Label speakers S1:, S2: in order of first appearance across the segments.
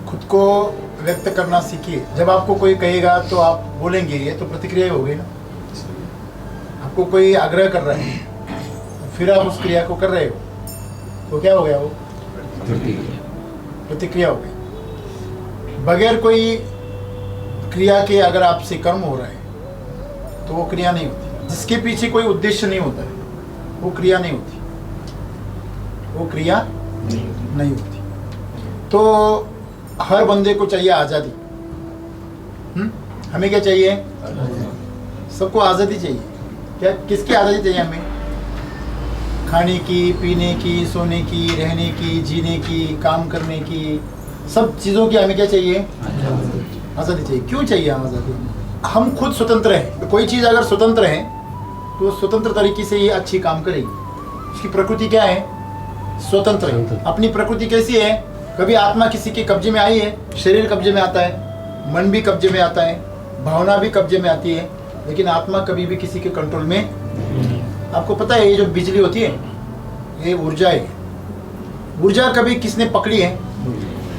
S1: खुद को व्यक्त करना सीखिए। जब आपको कोई कहेगा तो आप बोलेंगे, ये तो प्रतिक्रिया हो गई ना। आपको कोई आग्रह कर रहा है, फिर आप उस क्रिया को कर रहे हो, तो क्या हो गया? वो प्रतिक्रिया हो गई। बगैर कोई क्रिया के अगर आपसे कर्म हो रहा है तो वो क्रिया नहीं होती। जिसके पीछे कोई उद्देश्य नहीं होता है वो क्रिया नहीं होती, वो क्रिया नहीं होती। तो हर बंदे को चाहिए आज़ादी। हमें क्या चाहिए? सबको आज़ादी चाहिए। क्या, किसकी आज़ादी चाहिए हमें? खाने की, पीने की, सोने की, रहने की, जीने की, काम करने की, सब चीज़ों की हमें क्या चाहिए? आज़ादी चाहिए। क्यों चाहिए आज़ादी? हम खुद स्वतंत्र हैं। तो कोई चीज़ अगर स्वतंत्र है तो स्वतंत्र तरीके से ये अच्छी काम करेगी। उसकी प्रकृति क्या है? स्वतंत्र है। अपनी प्रकृति कैसी है? कभी आत्मा किसी के कब्जे में आई है? शरीर कब्जे में आता है, मन भी कब्जे में आता है, भावना भी कब्जे में आती है, लेकिन आत्मा कभी भी किसी के कंट्रोल में। आपको पता है ये जो बिजली होती है ये ऊर्जा है। ऊर्जा कभी किसने पकड़ी है?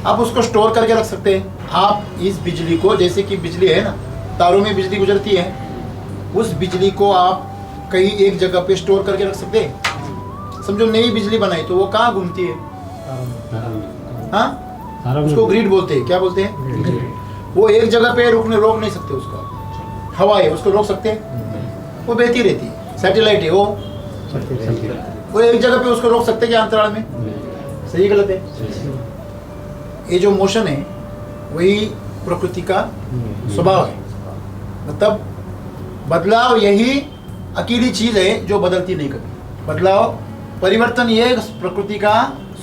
S1: आप उसको स्टोर करके रख सकते हैं। आप इस बिजली को, जैसे कि बिजली है ना, तारों में बिजली गुजरती है, उस बिजली को आप कहीं एक जगह पे स्टोर करके रख सकते हैं। समझो नई बिजली बनाई तो वो कहाँ घूमती है? हाँ, उसको ग्रिड बोलते हैं। क्या बोलते हैं? वो एक जगह पे रोक नहीं सकते उसको। हवा है, उसको रोक सकते हैं? वो बहती रहती है। सैटेलाइट है, वो एक जगह पे उसको रोक सकते हैं क्या अंतराल में? सही गलत है? ये जो मोशन है वही प्रकृति का स्वभाव है। मतलब बदलाव यही अकेली चीज है जो बदलती नहीं कभी। बदलाव, परिवर्तन, ये प्रकृति का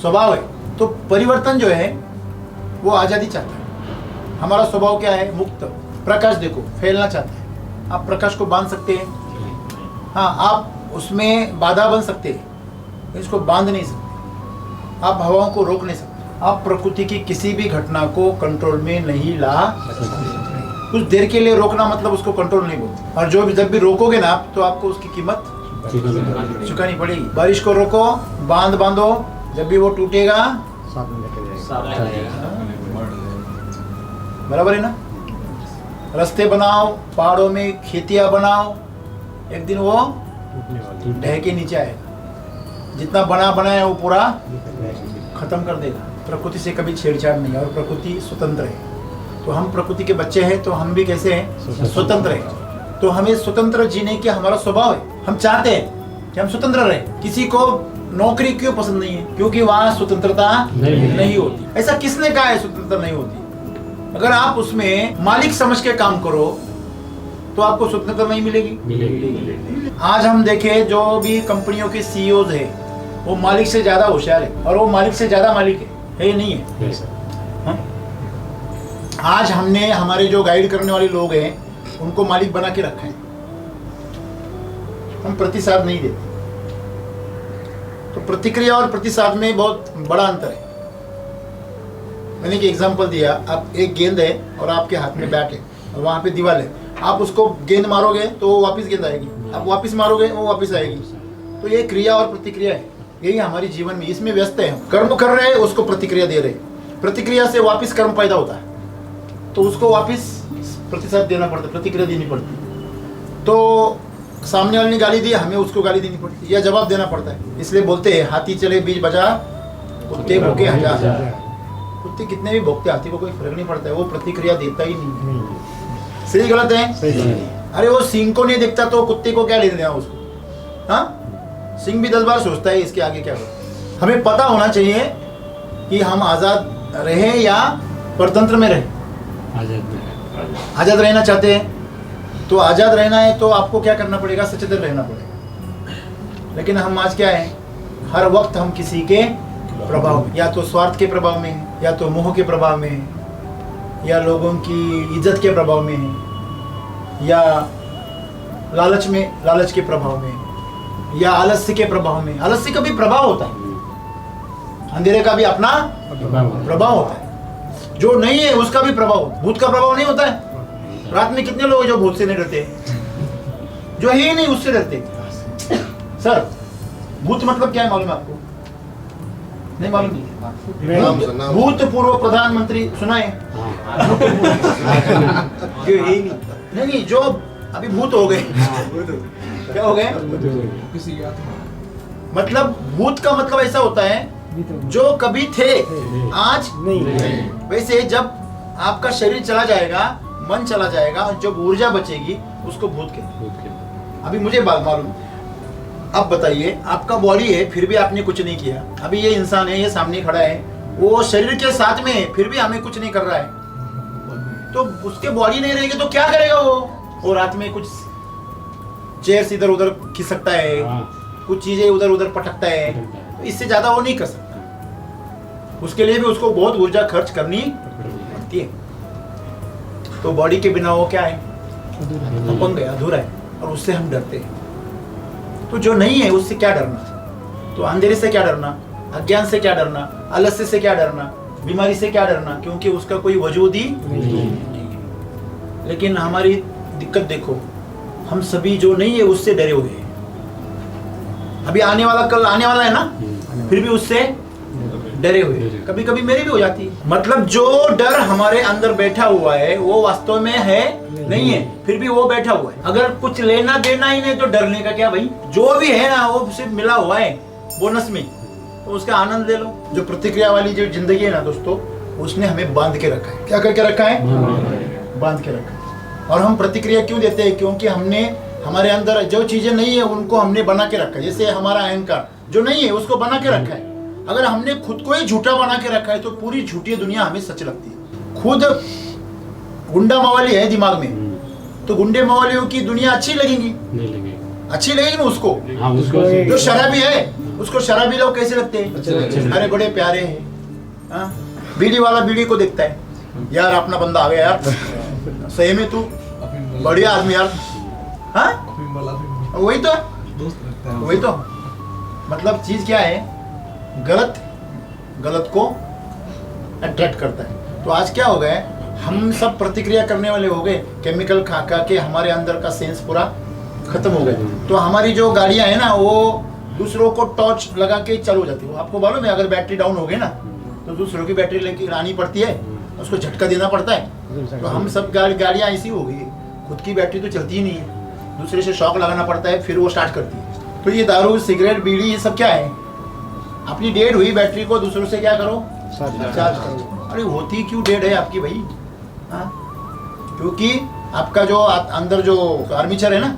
S1: स्वभाव है। तो परिवर्तन जो है वो आज़ादी चाहता है। हमारा स्वभाव क्या है? मुक्त। प्रकाश देखो फैलना चाहता है। आप प्रकाश को बांध सकते हैं? हाँ, आप उसमें बाधा बन सकते हैं, इसको बांध नहीं सकते। आप हवाओं को रोक नहीं सकते। आप प्रकृति की किसी भी घटना को कंट्रोल में नहीं ला सकते। कुछ देर के लिए रोकना मतलब उसको कंट्रोल नहीं बोलते। और जो भी जब भी रोकोगे ना आप, तो आपको उसकी कीमत चुकानी पड़ेगी। बारिश को रोको, बांध बांधो, जब भी वो टूटेगा बराबर है ना। रास्ते बनाओ, पहाड़ों में खेतियां बनाओ, एक दिन वो ढह के नीचे आएगा। जितना बनाया वो पूरा खत्म कर देगा। प्रकृति से कभी छेड़छाड़ नहीं है और प्रकृति स्वतंत्र है। तो हम प्रकृति के बच्चे हैं, तो हम भी कैसे हैं? स्वतंत्र हैं। तो हमें स्वतंत्र जीने की हमारा स्वभाव है। हम चाहते हैं कि हम स्वतंत्र रहे। किसी को नौकरी क्यों पसंद नहीं है? क्योंकि वहाँ स्वतंत्रता नहीं होती। ऐसा किसने कहा है स्वतंत्रता नहीं होती? अगर आप उसमें मालिक समझ के काम करो तो आपको स्वतंत्रता नहीं मिलेगी। आज हम देखें जो भी कंपनियों के सीईओज है वो मालिक से ज्यादा होशियार है और वो मालिक से ज्यादा मालिक है नहीं है? हाँ? आज हमने हमारे जो गाइड करने वाले लोग हैं उनको मालिक बना के रखा है। हम प्रतिसाद नहीं देते। तो प्रतिक्रिया और प्रतिसाद में बहुत बड़ा अंतर है। मैंने एक एग्जांपल दिया। आप एक गेंद है और आपके हाथ में बैट है और वहाँ पे दीवार है। आप उसको गेंद मारोगे तो वो वापस गेंद आएगी, आप वापस मारोगे वो वापस आएगी। तो ये क्रिया और प्रतिक्रिया है। यही हमारी जीवन में, इसमें व्यस्त है। हम कर्म कर रहे हैं, उसको प्रतिक्रिया दे रहे हैं। प्रतिक्रिया से वापस कर्म पैदा होता है तो उसको वापस प्रतिसाद देना पड़ता है, प्रतिक्रिया देनी पड़ती है। तो सामने वाले ने गाली दी, हमें उसको गाली देनी पड़ती है या जवाब देना पड़ता है। इसलिए बोलते हैं हाथी चले बीच बजा, कुत्ते भौंके हजार। कुत्ते कितने भी भौंकते, हाथी को कोई फर्क नहीं पड़ता है, वो प्रतिक्रिया देता ही नहीं। सही गलत है? अरे वो सिंह को नहीं देखता तो कुत्ते को क्या लेने देना उसको? हाँ, सिंह भी 10 बार सोचता है इसके आगे क्या हो। हमें पता होना चाहिए कि हम आज़ाद रहे या परतंत्र में रहे। आज़ाद रहना चाहते हैं तो आज़ाद रहना है तो आपको क्या करना पड़ेगा? सचेतन रहना पड़ेगा। लेकिन हम आज क्या है, हर वक्त हम किसी के प्रभाव में, या तो स्वार्थ के प्रभाव में, या तो मोह के प्रभाव में, या लोगों की इज्जत के प्रभाव में, या लालच के प्रभाव में, या आलस्य के प्रभाव में। आलस्य का भी प्रभाव होता है, अंधेरे का भी अपना प्रभाव होता है। जो नहीं है उसका भी प्रभाव, भूत का प्रभाव नहीं होता है। रात में कितने लोग जो भूत से नहीं डरते? जो है ही नहीं उससे डरते। सर, भूत मतलब क्या है मालूम है आपको? नहीं मालूम?
S2: नाम।
S1: भूतपूर्व प्रधानमंत्री सुना है? नहीं, जो अभी भूत हो गए। क्या हो गए? मतलब भूत का मतलब ऐसा होता है जो कभी थे आज नहीं। वैसे जब आपका शरीर चला जाएगा, मन चला जाएगा, जब ऊर्जा बचेगी उसको भूत कहते हैं। अभी मुझे बात मालूम, अब बताइए, आपका बॉडी है फिर भी आपने कुछ नहीं किया। अभी ये इंसान है, ये सामने खड़ा है, वो शरीर के साथ में है फिर भी हमें कुछ नहीं कर रहा है, तो उसके बॉडी नहीं रहेगी तो क्या करेगा वो रात में कुछ चेयर इधर उधर खिसकता है, कुछ चीजें उधर उधर पटकता है, तो इससे ज्यादा वो नहीं कर सकता। उसके लिए भी उसको बहुत ऊर्जा खर्च करनी पड़ती है। तो बॉडी के बिना वो क्या है, अपंग है, अधूरा है, और उससे हम डरते हैं। तो जो नहीं है उससे क्या डरना? तो अंधेरे से क्या डरना, अज्ञान से क्या डरना, आलस्य से क्या डरना, बीमारी से क्या डरना, क्योंकि उसका कोई वजूद ही नहीं। लेकिन हमारी दिक्कत देखो, हम सभी जो नहीं है उससे डरे हुए हैं। अभी आने वाला कल आने वाला है ना, फिर भी उससे डरे हुए। कभी कभी मेरी भी हो जाती है। मतलब जो डर हमारे अंदर बैठा हुआ है वो वास्तव में है नहीं है, फिर भी वो बैठा हुआ है। अगर कुछ लेना देना ही नहीं तो डरने का क्या भाई? जो भी है ना वो सिर्फ मिला हुआ है बोनस में, तो उसका आनंद ले लो। जो प्रतिक्रिया वाली जो जिंदगी है ना दोस्तों, उसने हमें बांध के रखा है। क्या करके रखा है? बांध के रखा है। और हम प्रतिक्रिया क्यों देते हैं? क्योंकि हमने हमारे अंदर जो चीजें नहीं है उनको हमने बना के रखा है। जैसे हमारा अहंकार जो नहीं है उसको बना के रखा है। अगर हमने खुद को ही झूठा बना के रखा है तो पूरी झूठी दुनिया हमें सच लगती है। खुद गुंडा मवाली है दिमाग में, तो गुंडे मवालियों की दुनिया अच्छी लगेगी? नहीं लगेगी। अच्छी लगेगी ना उसको।
S3: हाँ, उसको
S1: जो शराबी है उसको शराबी लोग कैसे लगते हैं? अरे बड़े प्यारे हैं। बीड़ी वाला बीड़ी को देखता है, यार अपना बंदा आ गया यार, सही में तू बढ़िया आदमी यार। हाँ वही तो मतलब चीज क्या है, गलत को अट्रैक्ट करता है। तो आज क्या हो गया, हम सब प्रतिक्रिया करने वाले हो गए। केमिकल खा के हमारे अंदर का सेंस पूरा खत्म हो गया। तो हमारी जो गाड़ियां है ना वो दूसरों को टॉर्च लगा के चालू हो जाती है। आपको मालूम है अगर बैटरी डाउन हो गई ना तो दूसरों की बैटरी लेके आनी पड़ती है, उसको झटका देना पड़ता है। तो हम सब गाड़ियां ऐसी हो गई, खुद की बैटरी तो चलती ही नहीं है, दूसरे से शॉक लगाना पड़ता है फिर वो स्टार्ट करती है। तो ये दारू, सिगरेट, बीड़ी, ये सब क्या है? अपनी डेड हुई बैटरी को दूसरों से क्या करो, चार्ज करो। अरे होती क्यों डेड है आपकी भाई? हाँ, क्योंकि आपका जो अंदर जो आर्मीचर है ना,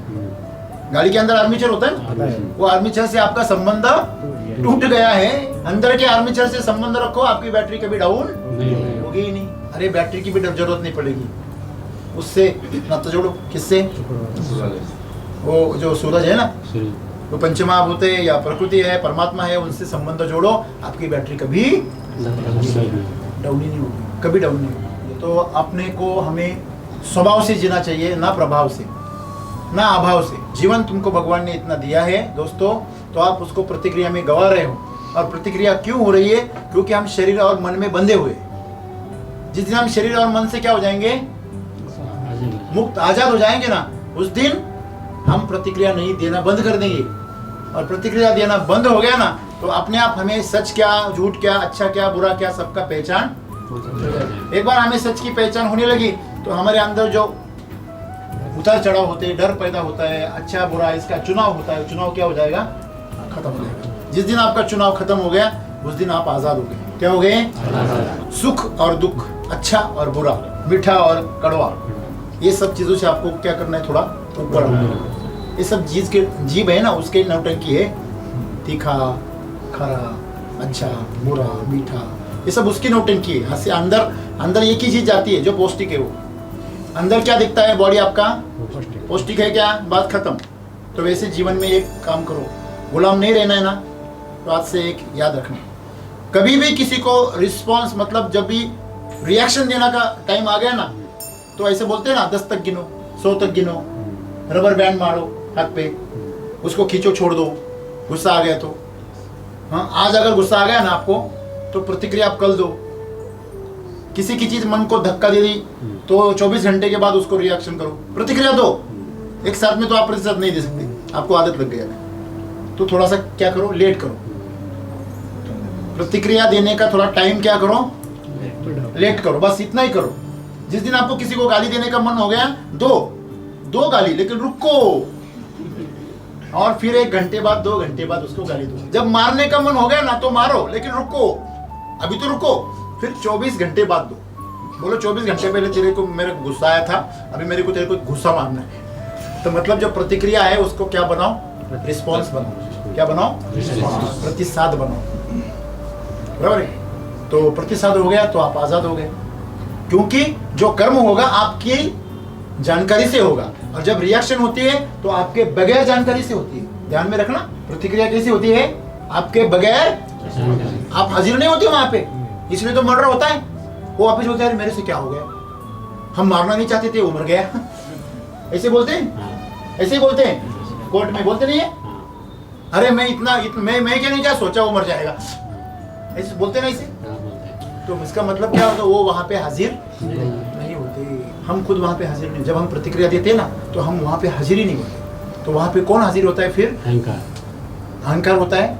S1: गाड़ी के अंदर आर्मीचर होता है ना, वो आर्मीचर से आपका संबंध टूट गया है। अंदर के आर्मीचर से संबंध रखो, आपकी बैटरी कभी डाउन होगी ही नहीं। अरे बैटरी की भी जरूरत नहीं पड़ेगी, उससे नाता जोड़ो। किससे? वो जो सूरज है ना, वो पंचमहाभूत है या प्रकृति है, परमात्मा है, उनसे संबंध जोड़ो, आपकी बैटरी कभी डाउन ही नहीं होगी, कभी डाउन नहीं होगी। तो अपने को हमें स्वभाव से जीना चाहिए, ना प्रभाव से, ना अभाव से। जीवन तुमको भगवान ने इतना दिया है दोस्तों, तो आप उसको प्रतिक्रिया में गवा रहे हो। और प्रतिक्रिया क्यों हो रही है? क्योंकि हम शरीर और मन में बंधे हुए। जिस दिन हम शरीर और मन से क्या हो जाएंगे, मुक्त, आजाद हो जाएंगे ना, उस दिन हम प्रतिक्रिया नहीं देना बंद कर देंगे। और प्रतिक्रिया देना बंद हो गया ना तो अपने आप हमें सच क्या, झूठ क्या, अच्छा क्या, बुरा क्या, सबका पहचान। एक बार हमें सच की पहचान होने लगी तो हमारे अंदर जो उतार चढ़ाव होते हैं, डर पैदा होता है, अच्छा बुरा इसका चुनाव होता है, चुनाव क्या हो जाएगा, खत्म हो जाएगा। जिस दिन आपका चुनाव खत्म हो गया उस दिन आप आजाद हो गए। क्या हो गए? सुख और दुख, अच्छा और बुरा, मीठा और कड़वा, ये सब चीजों से आपको क्या करना है, थोड़ा ऊपर आना है। ये सब चीज के जीभ है ना, उसके नौटंकी है, तीखा, खरा, अच्छा, बुरा, मीठा, ये सब उसकी नौटंकी है। हंसे अंदर एक ही चीज जाती है जो पौष्टिक है। वो अंदर क्या दिखता है, बॉडी आपका पौष्टिक है क्या, बात खत्म। तो वैसे जीवन में एक काम करो, गुलाम नहीं रहना है ना, तो आज से एक याद रखना, कभी भी किसी को रिस्पॉन्स, मतलब जब भी रिएक्शन देना का टाइम आ गया ना तो ऐसे बोलते हैं ना, 10 तक गिनो, 100 तक गिनो, रबर बैंड मारो हाथ पे, उसको खींचो, छोड़ दो, गुस्सा आ गया तो। हाँ, आज अगर गुस्सा आ गया ना आपको तो प्रतिक्रिया आप कल दो। किसी की चीज मन को धक्का दे दी तो 24 घंटे के बाद उसको रिएक्शन करो, प्रतिक्रिया दो। एक साथ में तो आप प्रतिशत नहीं दे सकते, आपको आदत लग गया है। तो थोड़ा सा क्या करो, लेट करो, प्रतिक्रिया देने का थोड़ा टाइम क्या करो, लेट करो, बस इतना ही करो। जिस दिन आपको किसी को गाली देने का मन हो गया, दो गाली, लेकिन रुको, और फिर 1 घंटे बाद 2 घंटे बाद उसको गाली दो। जब मारने का मन हो गया ना तो मारो, लेकिन रुको, अभी तो रुको। फिर 24 घंटे बाद दो। बोलो 24 घंटे पहले तेरे को मेरे को गुस्सा आया था, अभी मेरे को तेरे को गुस्सा मारना है। तो मतलब जो प्रतिक्रिया है उसको क्या बनाओ, रिस्पॉन्स बनाओ। क्या बनाओ, प्रतिसाद बनाओ, बराबर है। तो प्रतिसाद हो गया तो आप आजाद हो गए, क्योंकि जो कर्म होगा आपकी जानकारी से होगा, और जब रिएक्शन होती है तो आपके बगैर जानकारी से होती है। ध्यान में रखना, प्रतिक्रिया कैसी होती है, आपके बगैर, आप हाजिर नहीं होते वहां पे, इसलिए तो मर्डर होता है। वो वापिस बोलते हैं मेरे से क्या हो गया, हम मारना नहीं चाहते थे, वो मर गया। ऐसे बोलते हैं, ऐसे ही बोलते हैं, कोर्ट में बोलते नहीं है, अरे मैं मैं क्या नहीं क्या सोचा वो मर जाएगा, ऐसे बोलते नहीं। ऐसे तो इसका मतलब क्या होता है, वो वहां पे हाजिर नहीं होते। हम खुद वहां पे हाजिर नहीं, जब हम प्रतिक्रिया देते हैं ना तो हम वहां पे हाजिर ही नहीं होते। तो वहां पे कौन हाजिर होता है फिर, अहंकार होता है,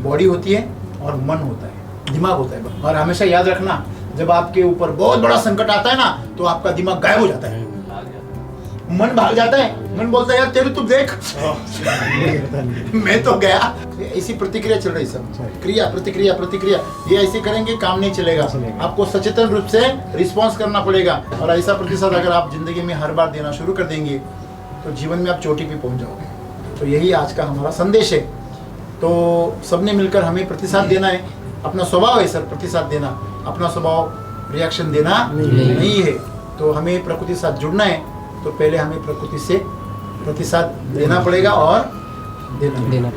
S1: बॉडी होती है, और मन होता है, दिमाग होता है। और हमेशा याद रखना, जब आपके ऊपर बहुत बड़ा संकट आता है ना तो आपका दिमाग गायब हो जाता है, मन भाग जाता है, मन बोलता है यार तेरे तू देख मैं तो गया। ऐसी प्रतिक्रिया चल रही सब, क्रिया प्रतिक्रिया प्रतिक्रिया, ये ऐसे करेंगे काम नहीं चलेगा। आपको सचेतन रूप से रिस्पॉन्स करना पड़ेगा, और ऐसा प्रतिसाद अगर आप जिंदगी में हर बार देना शुरू कर देंगे तो जीवन में आप चोटी पे पहुंच जाओगे। तो यही आज का हमारा संदेश है। तो सबने मिलकर हमें प्रतिसाद देना है, अपना स्वभाव है सर प्रतिसाद देना, अपना स्वभाव रिएक्शन देना नहीं है। तो हमें प्रकृति के साथ जुड़ना है, तो पहले हमें प्रकृति से प्रतिसाद देना पड़ेगा और देना